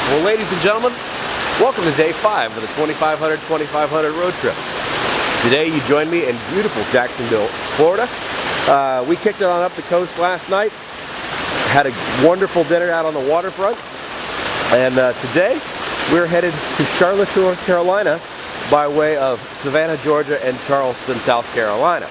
Well, ladies and gentlemen, welcome to day 5 of the 2500 road trip. Today you join me in beautiful Jacksonville, Florida. We kicked it on up the coast last night, had a wonderful dinner out on the waterfront, and today we're headed to Charlotte, North Carolina by way of Savannah, Georgia and Charleston, South Carolina.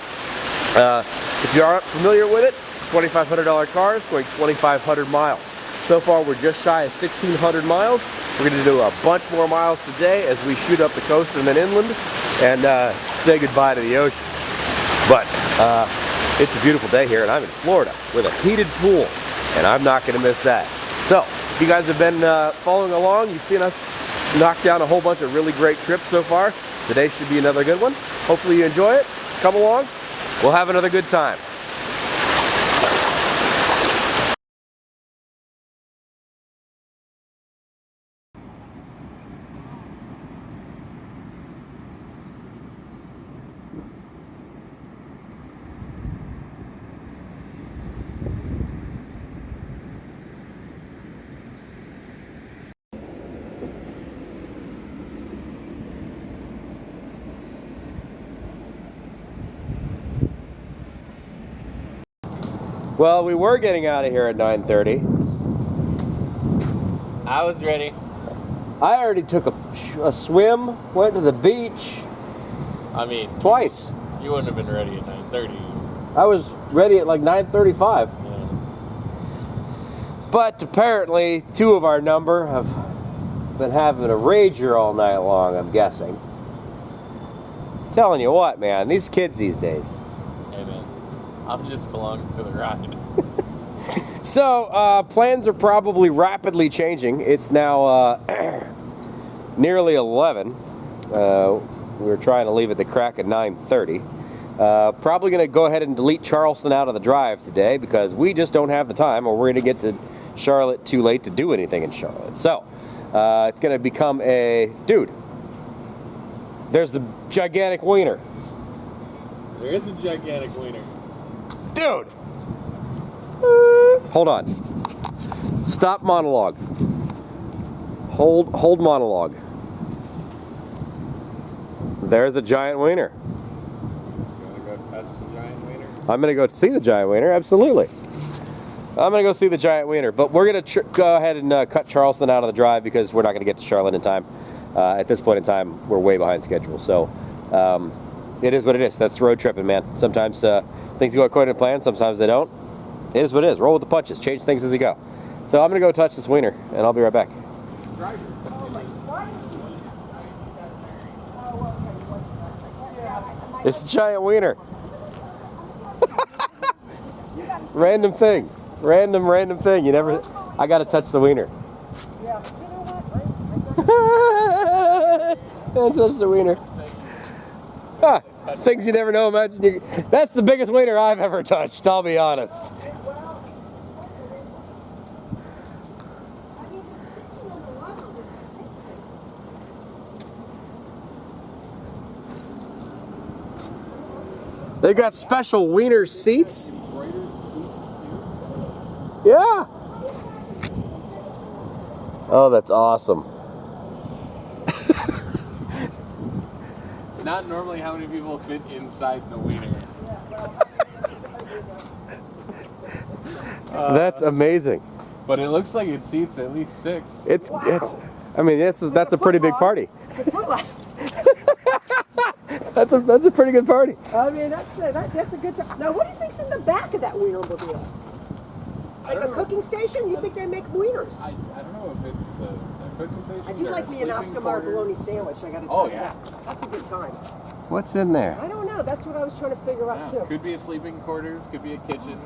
If you aren't familiar with it, $2,500 cars going 2,500 miles. So far we're just shy of 1,600 miles. We're going to do a bunch more miles today as we shoot up the coast and then inland and say goodbye to the ocean. But it's a beautiful day here, and I'm in Florida with a heated pool, and I'm not going to miss that. So if you guys have been following along, you've seen us knock down a whole bunch of really great trips so far. Today should be another good one. Hopefully you enjoy it. Come along. We'll have another good time. Well, we were getting out of here at 9:30. I was ready. I already took a swim, went to the beach. I mean, twice. You wouldn't have been ready at 9:30. I was ready at like 9:35. Yeah. But apparently, 2 of our number have been having a rager all night long, I'm guessing. Telling you what, man, these kids these days. Hey, man. I'm just along for the ride. So, plans are probably rapidly changing. It's now nearly 11. We were trying to leave at the crack at 9:30. Probably going to go ahead and delete Charleston out of the drive today because we just don't have the time, or we're going to get to Charlotte too late to do anything in Charlotte. So, it's going to become a... Dude, there's the gigantic wiener. There is a gigantic wiener. Dude! Hold on. Stop monologue. Hold monologue. There's a giant wiener. You want to go touch the giant wiener? I'm going to go see the giant wiener, absolutely. I'm going to go see the giant wiener, but we're going to go ahead and cut Charleston out of the drive because we're not going to get to Charlotte in time. At this point in time, we're way behind schedule, so it is what it is. That's road tripping, man. Sometimes things go according to plan, sometimes they don't. It is what it is. Roll with the punches. Change things as you go. So I'm going to go touch this wiener, and I'll be right back. It's a giant wiener. Random thing. Random thing. You never... I got to touch the wiener. Don't touch the wiener. Ah, things you never know. Imagine that's the biggest wiener I've ever touched, I'll be honest. They got special wiener seats? Yeah. Oh, that's awesome. Not normally how many people fit inside the wiener. That's amazing. But it looks like it seats at least 6. I mean, that's a pretty big party. That's a pretty good party. I mean, that's a good time. Now, what do you think's in the back of that Wienermobile? Like a cooking station? You think they make wieners? I don't know if it's a cooking station. I do like me an Oscar Macaroni sandwich. I got to tell you that. That's a good time. What's in there? I don't know. That's what I was trying to figure out too. Could be a sleeping quarters. Could be a kitchen.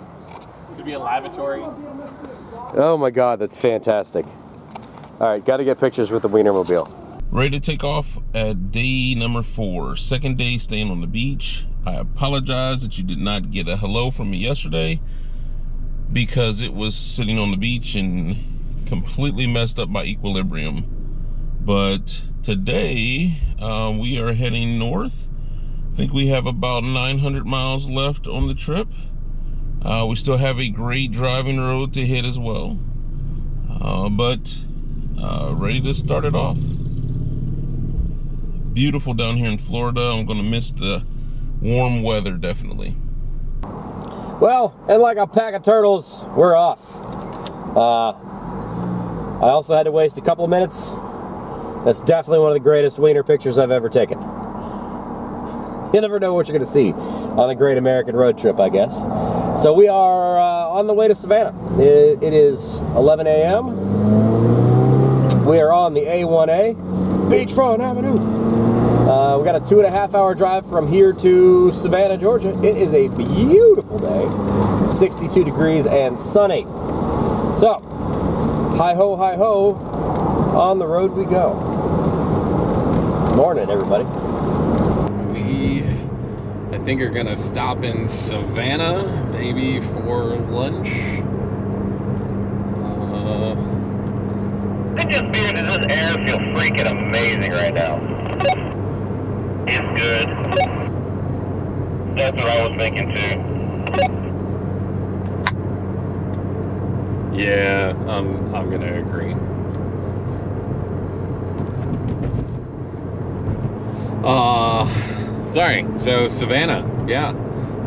Could be a lavatory. Oh my God, that's fantastic. All right, got to get pictures with the Wienermobile. Ready to take off at day number 4. Second day staying on the beach. I apologize that you did not get a hello from me yesterday because it was sitting on the beach and completely messed up my equilibrium. But today we are heading north. I think we have about 900 miles left on the trip. We still have a great driving road to hit as well. But ready to start it off. Beautiful down here in Florida. I'm gonna miss the warm weather, definitely. Well, and like a pack of turtles, we're off. I also had to waste a couple of minutes. That's definitely one of the greatest wiener pictures I've ever taken. You never know what you're going to see on a great American road trip, I guess. So we are on the way to Savannah. It is 11 a.m. We are on the A1A, Beachfront Avenue. We got a 2.5 hour drive from here to Savannah, Georgia. It is a beautiful day, 62 degrees and sunny. So, hi ho, on the road we go. Morning, everybody. We, I think, are gonna stop in Savannah, maybe for lunch. I just figured that this air feels freaking amazing right now. It's good. That's what I was thinking too. Yeah, I'm gonna agree. Sorry. So Savannah, yeah.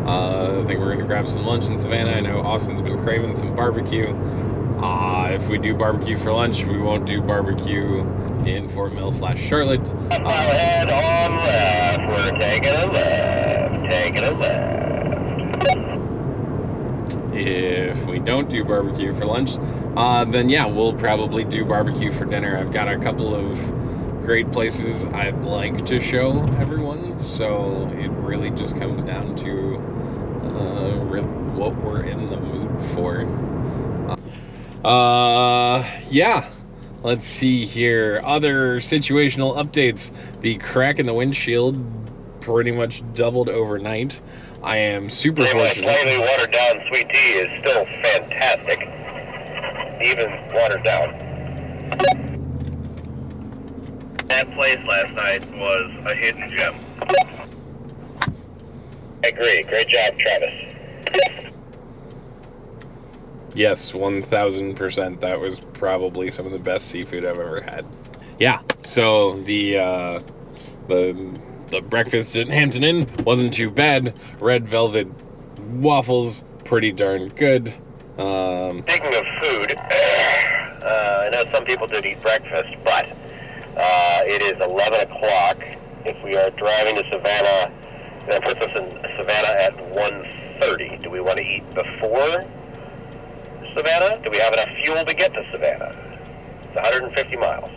I think we're gonna grab some lunch in Savannah. I know Austin's been craving some barbecue. If we do barbecue for lunch, we won't do barbecue in Fort Mill/Charlotte. Head on left. We're taking a left. Taking a left. If we don't do barbecue for lunch, then yeah, we'll probably do barbecue for dinner. I've got a couple of great places I'd like to show everyone, so it really just comes down to what we're in the mood for. Yeah, let's see here. Other situational updates. The crack in the windshield pretty much doubled overnight. I am super fortunate. Slightly watered down sweet tea is still fantastic, even watered down. That place last night was a hidden gem. I agree. Great job, Travis. Yes, 1000%. That was probably some of the best seafood I've ever had. Yeah, so the breakfast at Hampton Inn wasn't too bad. Red velvet waffles, pretty darn good. Speaking of food, I know some people did eat breakfast, but it is 11 o'clock. If we are driving to Savannah, that puts us in Savannah at 1:30. Do we want to eat before Savannah? Do we have enough fuel to get to Savannah? It's 150 miles.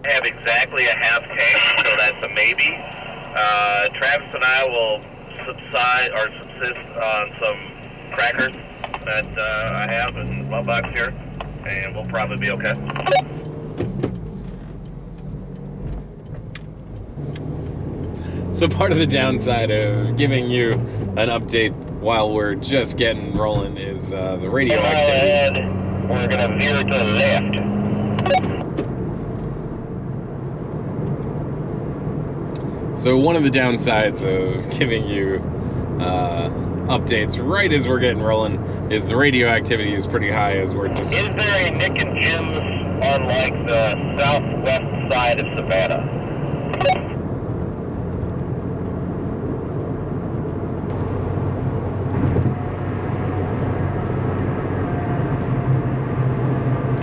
I have exactly a half tank, so that's a maybe. Travis and I will subsist on some crackers that I have in my box here, and we'll probably be okay. So part of the downside of giving you an update while we're just getting rolling is the radio activity. We're gonna veer to the left. So one of the downsides of giving you updates right as we're getting rolling is the radio activity is pretty high as we're just... Is there a Nick and Jim's on like the southwest side of Savannah?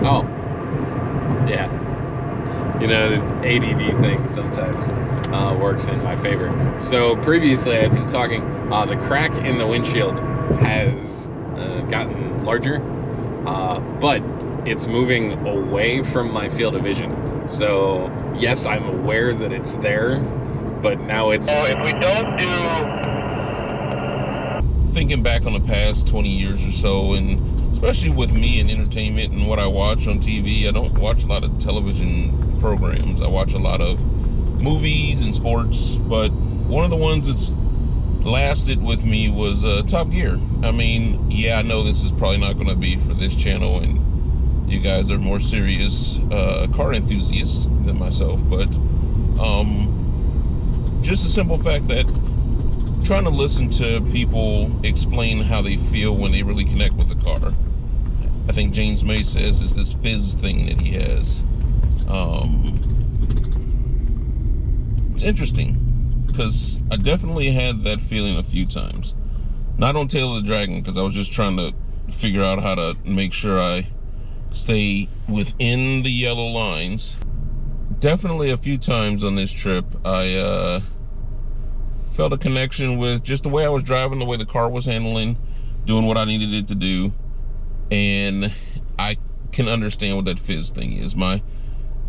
Oh, yeah. You know, this ADD thing sometimes works in my favor. So previously I'd been talking, the crack in the windshield has gotten larger, but it's moving away from my field of vision. So yes, I'm aware that it's there, but now it's... So if we don't do... Thinking back on the past 20 years or so, and especially with me and entertainment and what I watch on TV, I don't watch a lot of television programs. I watch a lot of movies and sports, but one of the ones that's lasted with me was Top Gear. I mean, yeah, I know this is probably not going to be for this channel, and you guys are more serious car enthusiasts than myself, but just the simple fact that trying to listen to people explain how they feel when they really connect with the car I think James May says, is this fizz thing that he has. It's interesting because I definitely had that feeling a few times. Not on Tail of the Dragon, because I was just trying to figure out how to make sure I stay within the yellow lines. Definitely a few times on this trip, I felt a connection with just the way I was driving, the way the car was handling, doing what I needed it to do. And I can understand what that fizz thing is.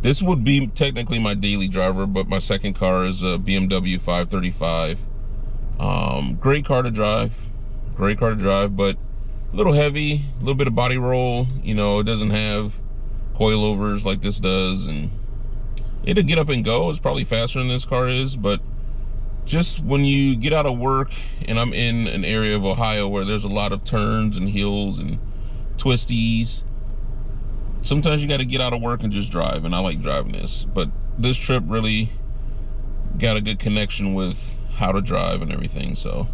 This would be technically my daily driver, but my second car is a BMW 535. Great car to drive, but a little heavy, a little bit of body roll. You know, it doesn't have coilovers like this does, and it'll get up and go. It's probably faster than this car is, but just when you get out of work, and I'm in an area of Ohio where there's a lot of turns and hills and twisties, sometimes you got to get out of work and just drive, and I like driving this. But this trip really got a good connection with how to drive and everything. So,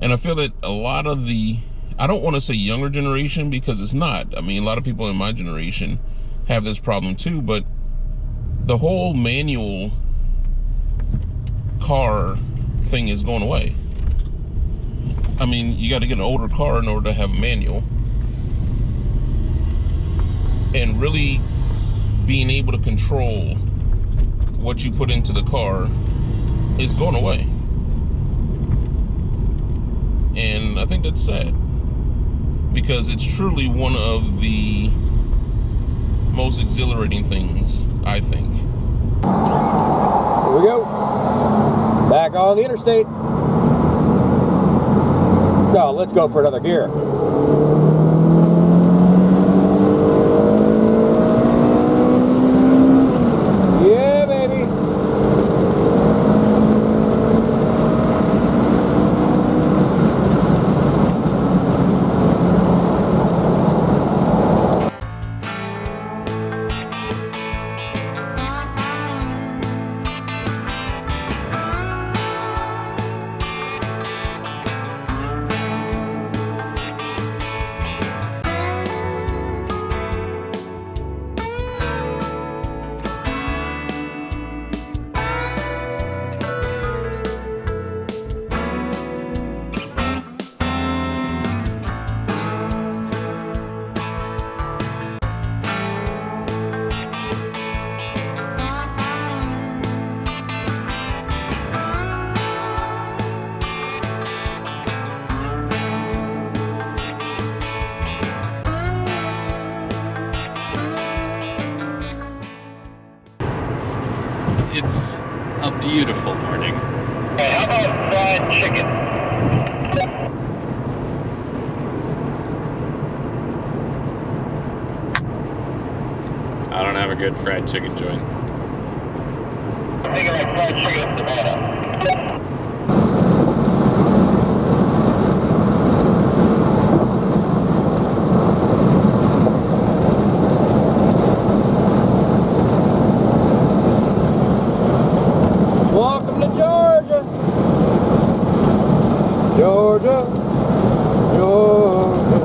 and I feel that a lot of the, I don't want to say younger generation, because it's not. I mean, a lot of people in my generation have this problem too, but the whole manual car thing is going away. I mean, you got to get an older car in order to have a manual. And really being able to control what you put into the car is going away. And I think that's sad, because it's truly one of the most exhilarating things, I think. Here we go. Back on the interstate. Oh, let's go for another gear. Yeah, baby. It's a beautiful morning. Hey, how about fried chicken? I don't have a good fried chicken joint. I'm thinking like fried chicken in Savannah. Welcome to Georgia. Georgia. Georgia.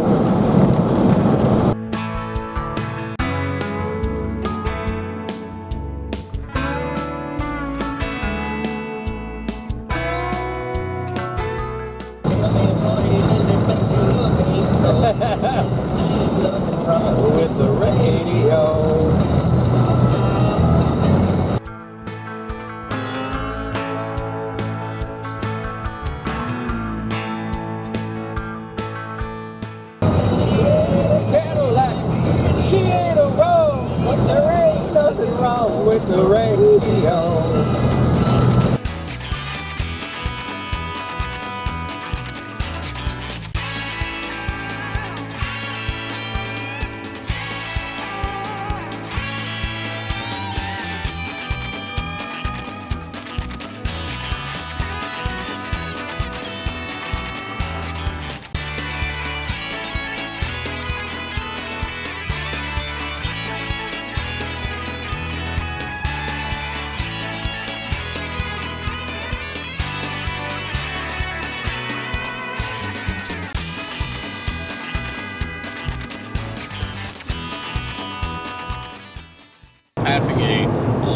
passing a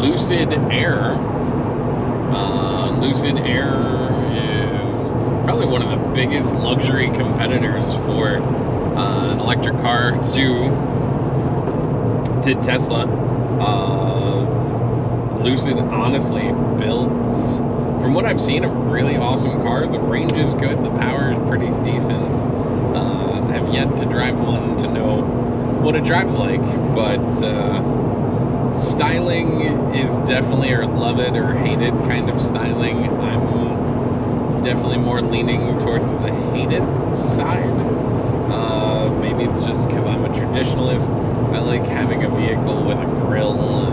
Lucid Air. Lucid Air is probably one of the biggest luxury competitors for an electric car to Tesla. Lucid honestly builds, from what I've seen, a really awesome car. The range is good, the power is pretty decent. I have yet to drive one to know what it drives like, but styling is definitely, or love it or hate it kind of styling. I'm definitely more leaning towards the hate it side. Maybe it's just because I'm a traditionalist. I like having a vehicle with a grille.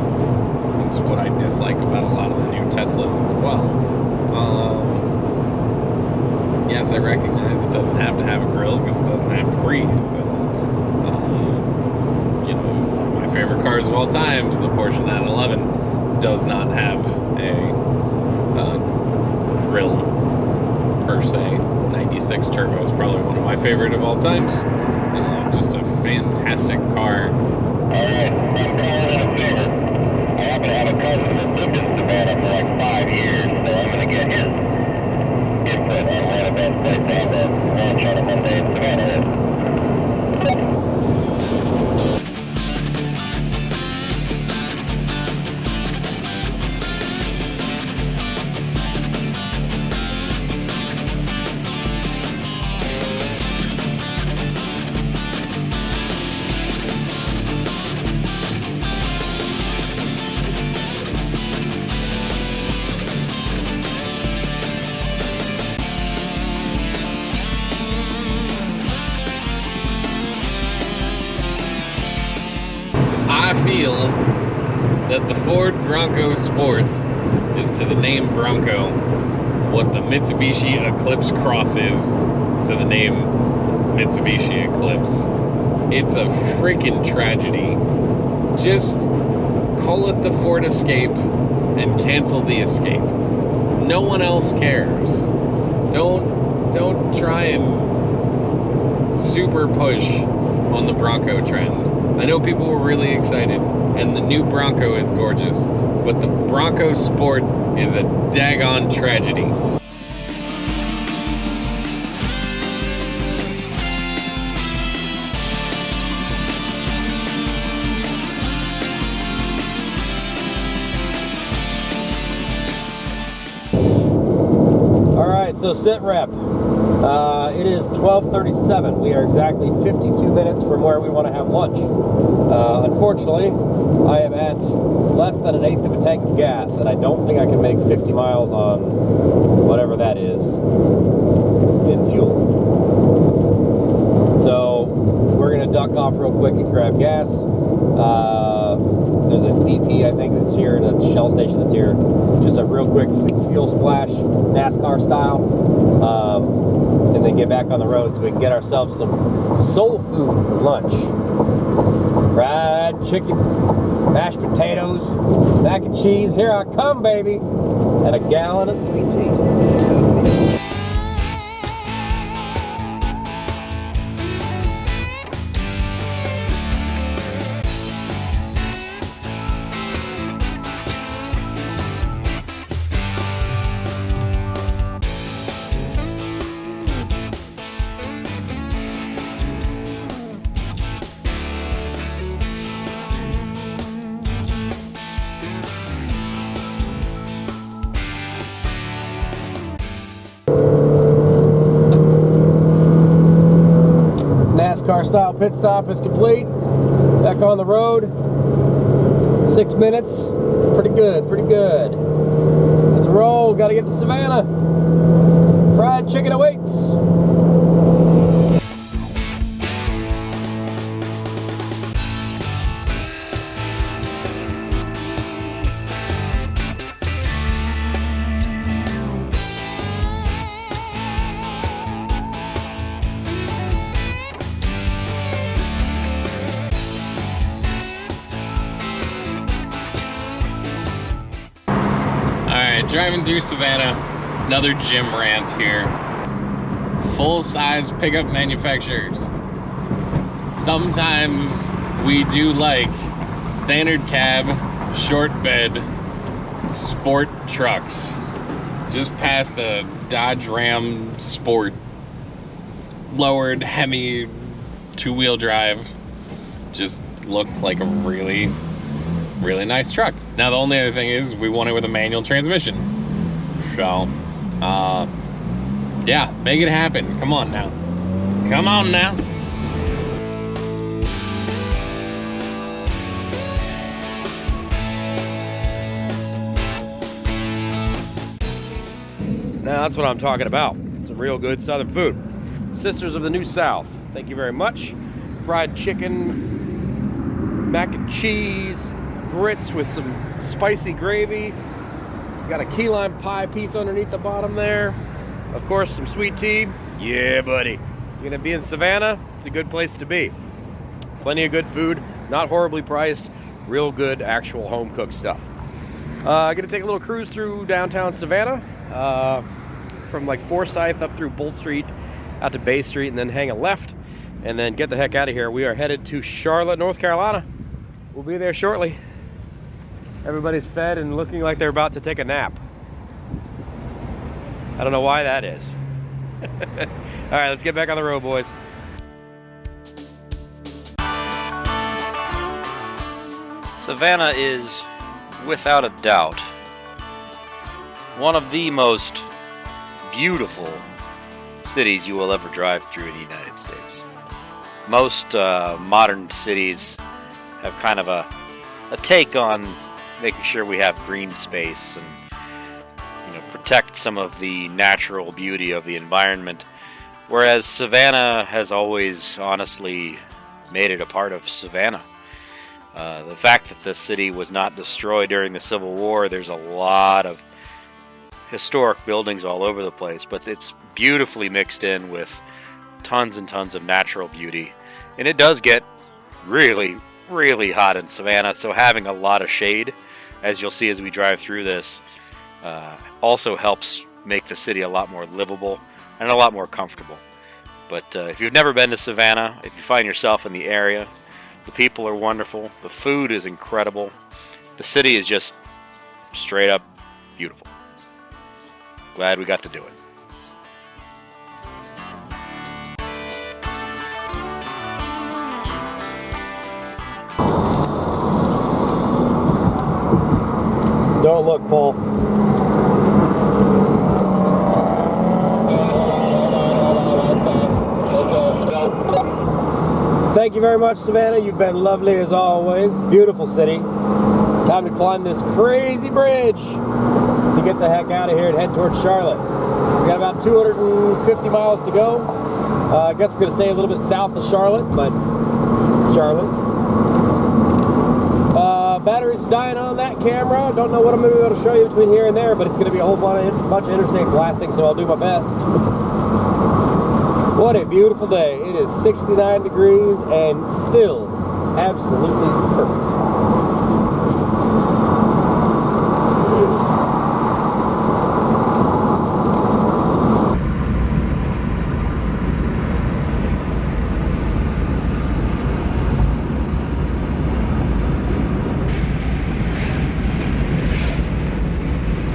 It's what I dislike about a lot of the new Teslas as well. Yes, I recognize it doesn't have to have a grille because it doesn't have to breathe. You know, one of my favorite cars of all time, the Porsche 911, does not have a grille per se. 96 Turbo is probably one of my favorite of all times. Just a fantastic car. Alright, I'm calling in a favor. I happen to have a cousin that lived in Savannah for like 5 years, so I'm going to get his input on where the best place to have a launch on a Monday in Savannah is. I feel that the Ford Bronco Sport is to the name Bronco what the Mitsubishi Eclipse Cross is to the name Mitsubishi Eclipse. It's a freaking tragedy. Just call it the Ford Escape and cancel the Escape. No one else cares. Don't try and super push on the Bronco trend. I know people were really excited, and the new Bronco is gorgeous, but the Bronco Sport is a daggone tragedy. All right, so sit rep. It is 12:37. We are exactly 52 minutes from where we want to have lunch. Unfortunately, I am at less than an eighth of a tank of gas, and I don't think I can make 50 miles on whatever that is in fuel. So we're gonna duck off real quick and grab gas. There's a BP, I think, that's here, and a Shell station that's here. Just a real quick fuel splash, NASCAR style. And then get back on the road so we can get ourselves some soul food for lunch. Fried chicken, mashed potatoes, mac and cheese. Here I come, baby. And a gallon of sweet tea. NASCAR style pit stop is complete. Back on the road. 6 minutes. Pretty good, pretty good. Let's roll. Gotta get to Savannah. Fried chicken awaits. Driving through Savannah, another gym rant here. Full-size pickup manufacturers. Sometimes we do like standard cab short bed sport trucks. Just past a Dodge Ram Sport, lowered Hemi 2-wheel drive. Just looked like a really, really nice truck. Now the only other thing is we want it with a manual transmission. So, yeah, make it happen. Come on now. Come on now. Now that's what I'm talking about. Some real good Southern food. Sisters of the New South, thank you very much. Fried chicken, mac and cheese, grits with some spicy gravy. Got a key lime pie piece underneath the bottom there. Of course, some sweet tea. Yeah, buddy. You're gonna be in Savannah, it's a good place to be. Plenty of good food, not horribly priced, real good actual home cooked stuff. Gonna take a little cruise through downtown Savannah. From like Forsyth up through Bull Street out to Bay Street and then hang a left and then get the heck out of here. We are headed to Charlotte, North Carolina. We'll be there shortly. Everybody's fed and looking like they're about to take a nap. I don't know why that is. All right, let's get back on the road, boys. Savannah is, without a doubt, one of the most beautiful cities you will ever drive through in the United States. Most modern cities have kind of a take on making sure we have green space and protect some of the natural beauty of the environment, whereas Savannah has always honestly made it a part of Savannah. The fact that the city was not destroyed during the Civil War, there's a lot of historic buildings all over the place, but it's beautifully mixed in with tons and tons of natural beauty. And it does get really, really hot in Savannah, so having a lot of shade, as you'll see as we drive through this, also helps make the city a lot more livable and a lot more comfortable. But if you've never been to Savannah, if you find yourself in the area, the people are wonderful, the food is incredible, the city is just straight up beautiful. Glad we got to do it. Don't look, Paul. Thank you very much, Savannah. You've been lovely as always. Beautiful city. Time to climb this crazy bridge to get the heck out of here and head towards Charlotte. We got about 250 miles to go. I guess we're going to stay a little bit south of Charlotte, but Charlotte. Battery's dying on that camera. Don't know what I'm going to be able to show you between here and there, but it's going to be a whole bunch of interstate blasting, so I'll do my best. What a beautiful day. It is 69 degrees and still absolutely perfect.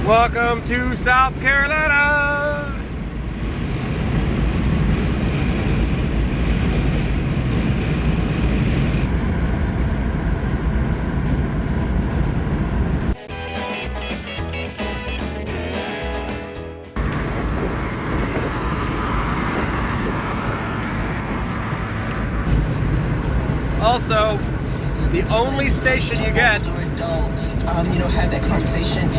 Welcome to South Carolina. Also, the only station you get. Have that conversation.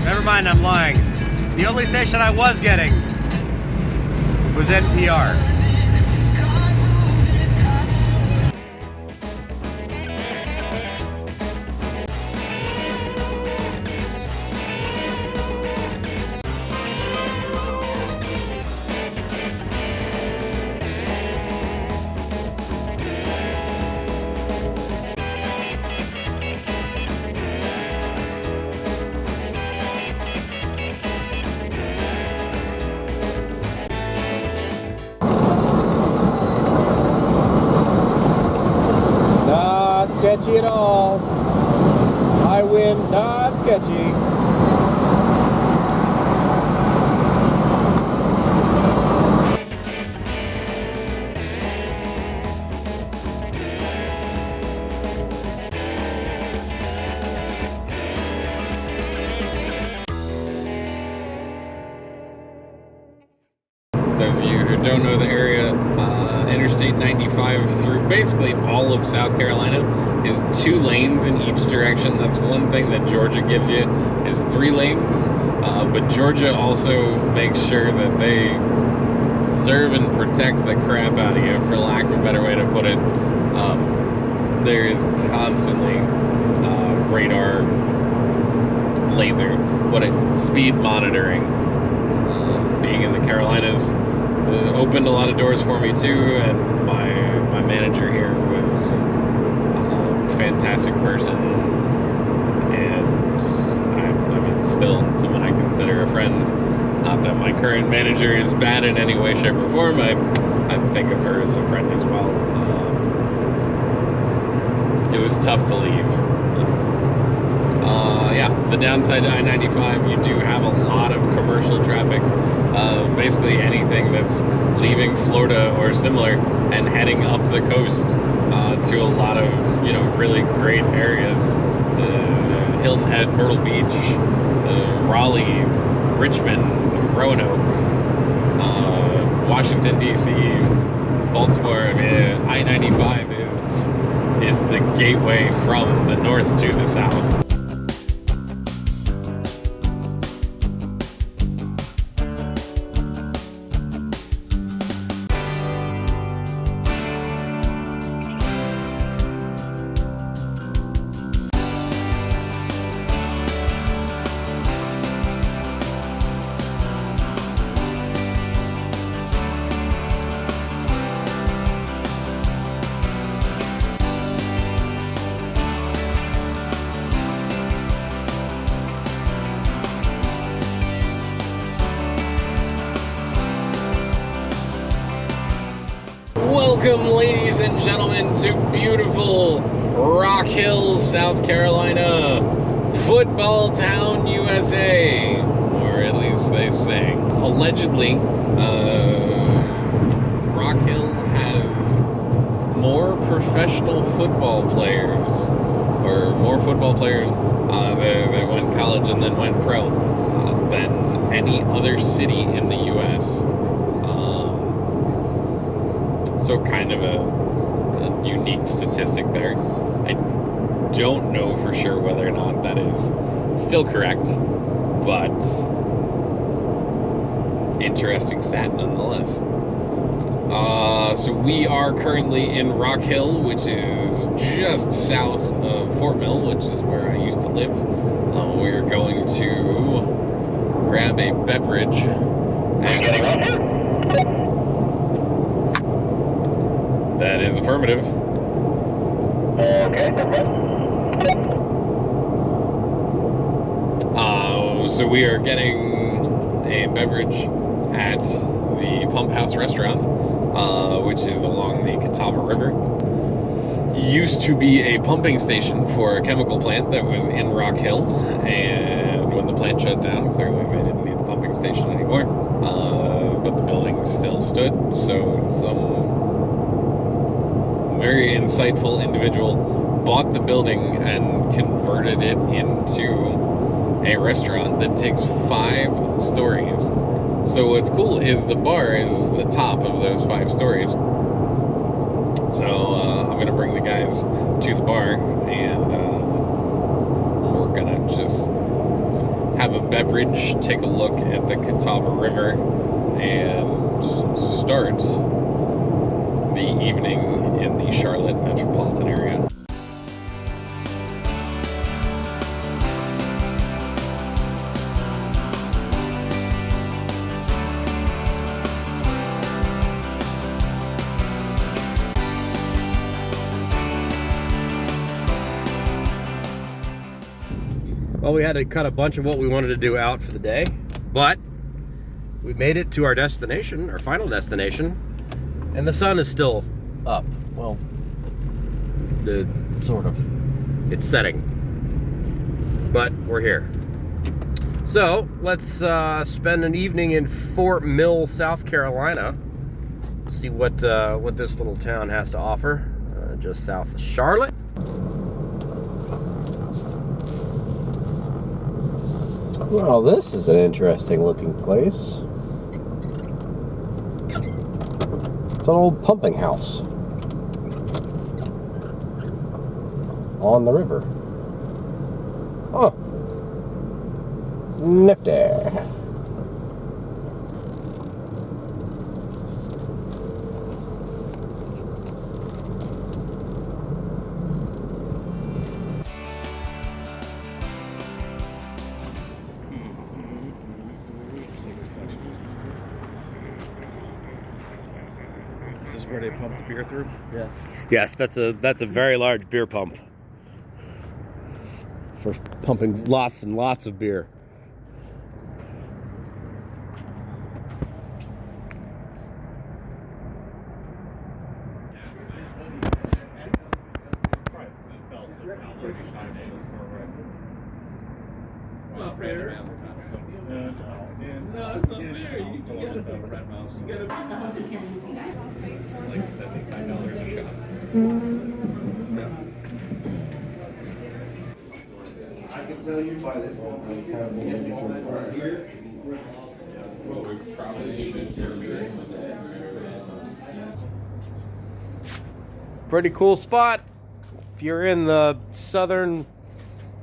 Never mind, I'm lying. The only station I was getting was NPR. sketchy at all. High wind, not sketchy. Those of you who don't know the area, Interstate 95 through basically all of South Carolina is 2 lanes in each direction. That's one thing that Georgia gives you, is 3 lanes. But Georgia also makes sure that they serve and protect the crap out of you, for lack of a better way to put it. There is constantly radar, laser, speed monitoring. Being in the Carolinas opened a lot of doors for me too, and my manager here was a fantastic person, and I mean, still someone I consider a friend. Not that my current manager is bad in any way, shape, or form. I think of her as a friend as well. It was tough to leave. Yeah, the downside to I-95, you do have a lot of commercial traffic. Basically anything that's leaving Florida or similar and heading up the coast to a lot of, really great areas. Hilton Head, Myrtle Beach, Raleigh, Richmond, Roanoke, Washington, D.C., Baltimore. I mean, I-95 is the gateway from the north to the south. Welcome, ladies and gentlemen, to beautiful Rock Hill, South Carolina, football town, USA, or at least they say. Allegedly, Rock Hill has more professional football players, or more football players that went college and then went pro, than any other city in the U.S. So kind of a unique statistic there. I don't know for sure whether or not that is still correct, but interesting stat nonetheless. So we are currently in Rock Hill, which is just south of Fort Mill, which is where I used to live. We're going to grab a beverage. Getting on here? That is affirmative. Okay. So we are getting a beverage at the Pump House restaurant, which is along the Catawba River. Used to be a pumping station for a chemical plant that was in Rock Hill, and when the plant shut down, clearly they didn't need the pumping station anymore. But the building still stood, so some very insightful individual bought the building and converted it into a restaurant that takes 5 stories. So what's cool is the bar is the top of those 5 stories. So I'm gonna bring the guys to the bar, and we're gonna just have a beverage, take a look at the Catawba River, and start the evening in the Charlotte metropolitan area. Well, we had to cut a bunch of what we wanted to do out for the day, but we made it to our destination, our final destination, and the sun is still up. Well, the sort of. It's setting. But we're here. So let's spend an evening in Fort Mill, South Carolina. See what this little town has to offer, just south of Charlotte. Well, this is an interesting looking place. It's an old pumping house on the river. Oh, nifty. Is this where they pump the beer through? Yes. Yes, that's a very large beer pump for pumping lots and lots of beer. Like $75 a shot. I can tell you by this one. Well, we probably should terminate. Pretty cool spot. If you're in the southern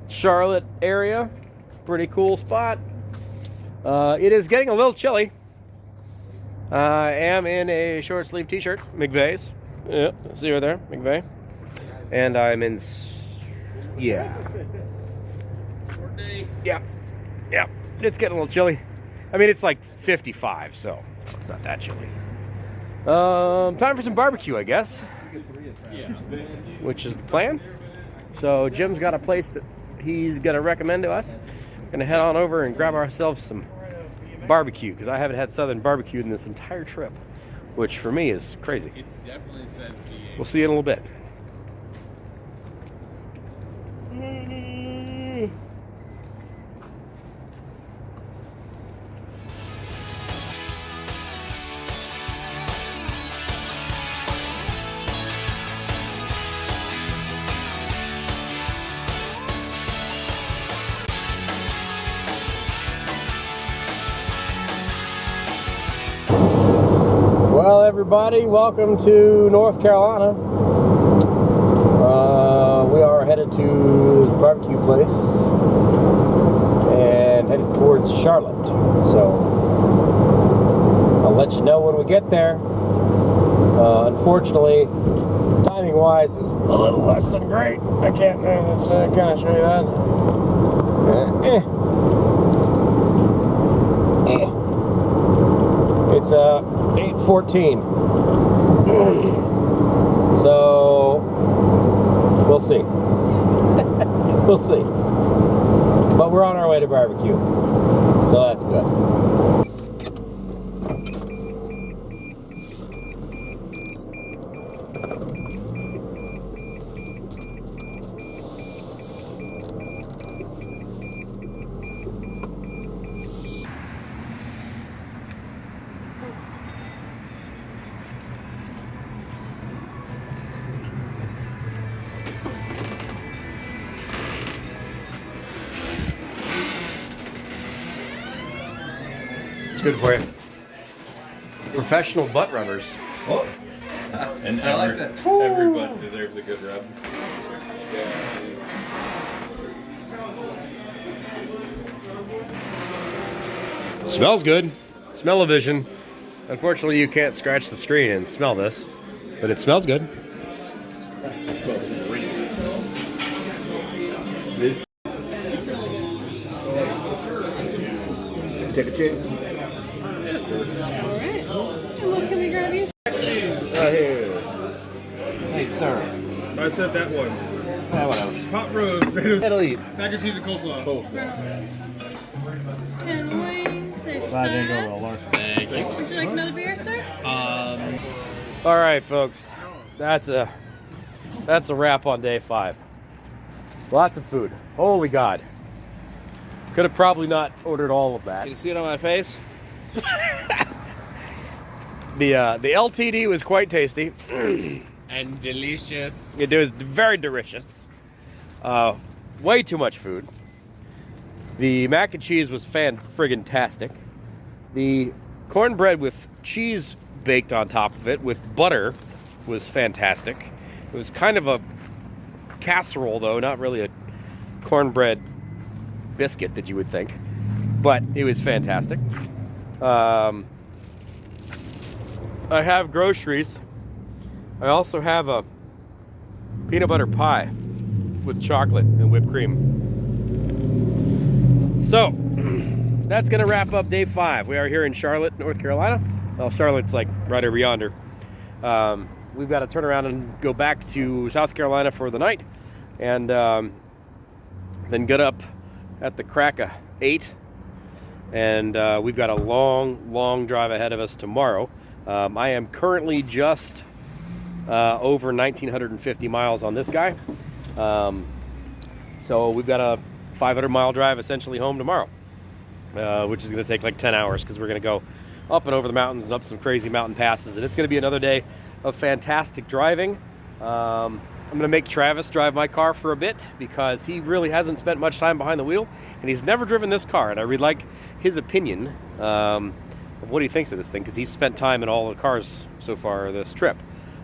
Charlotte area, pretty cool spot. It is getting a little chilly. I am in a short sleeve t-shirt, McVeigh's. Yeah, see her there, McVeigh. And I'm in, yeah. Yeah, it's getting a little chilly. I mean, it's like 55, so it's not that chilly. Time for some barbecue, I guess. Yeah. Which is the plan. So Jim's got a place that he's gonna recommend to us. We're gonna head on over and grab ourselves some barbecue, because I haven't had Southern barbecue in this entire trip, which for me is crazy. It definitely says V8. We'll see you in a little bit. Well, everybody, welcome to North Carolina. We are headed to this barbecue place and headed towards Charlotte. So I'll let you know when we get there. Unfortunately, timing-wise, is a little less than great. I can't kind of show you that. It's 8:14. So we'll see. We'll see. But we're on our way to barbecue. So that's good. Good for you. Professional butt rubbers. Oh. And I like that. Every butt deserves a good rub. Smells good. Smell-o-vision. Unfortunately, you can't scratch the screen and smell this, but it smells good. This. Take a chance. Alright. What can we grab you? Right here. Hey, sir. I said that one. Yeah, whatever. Hot roast, potatoes, It'll eat. mac and cheese, and coleslaw. And wings. There's your sides. Thank you. Would you like another beer, sir? All right, folks. That's a that's a wrap on day 5. Lots of food. Holy God. Could have probably not ordered all of that. You can see it on my face. The LTD was quite tasty. And delicious. It was very delicious. Way too much food. The mac and cheese was friggin-tastic. The cornbread with cheese baked on top of it with butter was fantastic. It was kind of a casserole, though, not really a cornbread biscuit that you would think, but it was fantastic. I have groceries. I also have a peanut butter pie with chocolate and whipped cream. So that's gonna wrap up day 5. We are here in Charlotte, North Carolina. Well, Charlotte's like right over yonder. We've got to turn around and go back to South Carolina for the night, and then get up at the crack of 8, and we've got a long drive ahead of us tomorrow. I am currently just over 1,950 miles on this guy, so we've got a 500-mile drive essentially home tomorrow, which is going to take like 10 hours because we're going to go up and over the mountains and up some crazy mountain passes, and it's going to be another day of fantastic driving. I'm going to make Travis drive my car for a bit because he really hasn't spent much time behind the wheel, and he's never driven this car, and I really like his opinion of what he thinks of this thing because he's spent time in all the cars so far this trip.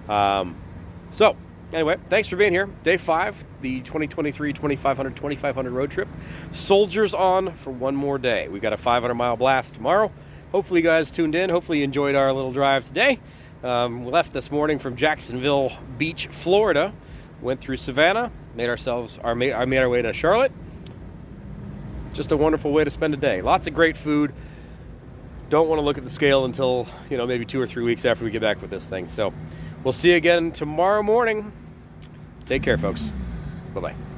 So anyway, thanks for being here. Day 5, the 2023 2500 road trip. Soldiers on for one more day. We've got a 500-mile blast tomorrow. Hopefully you guys tuned in. Hopefully you enjoyed our little drive today. We left this morning from Jacksonville Beach, Florida. Went through Savannah, made our way to Charlotte. Just a wonderful way to spend a day. Lots of great food. Don't want to look at the scale until, maybe 2 or 3 weeks after we get back with this thing. So we'll see you again tomorrow morning. Take care, folks. Bye-bye.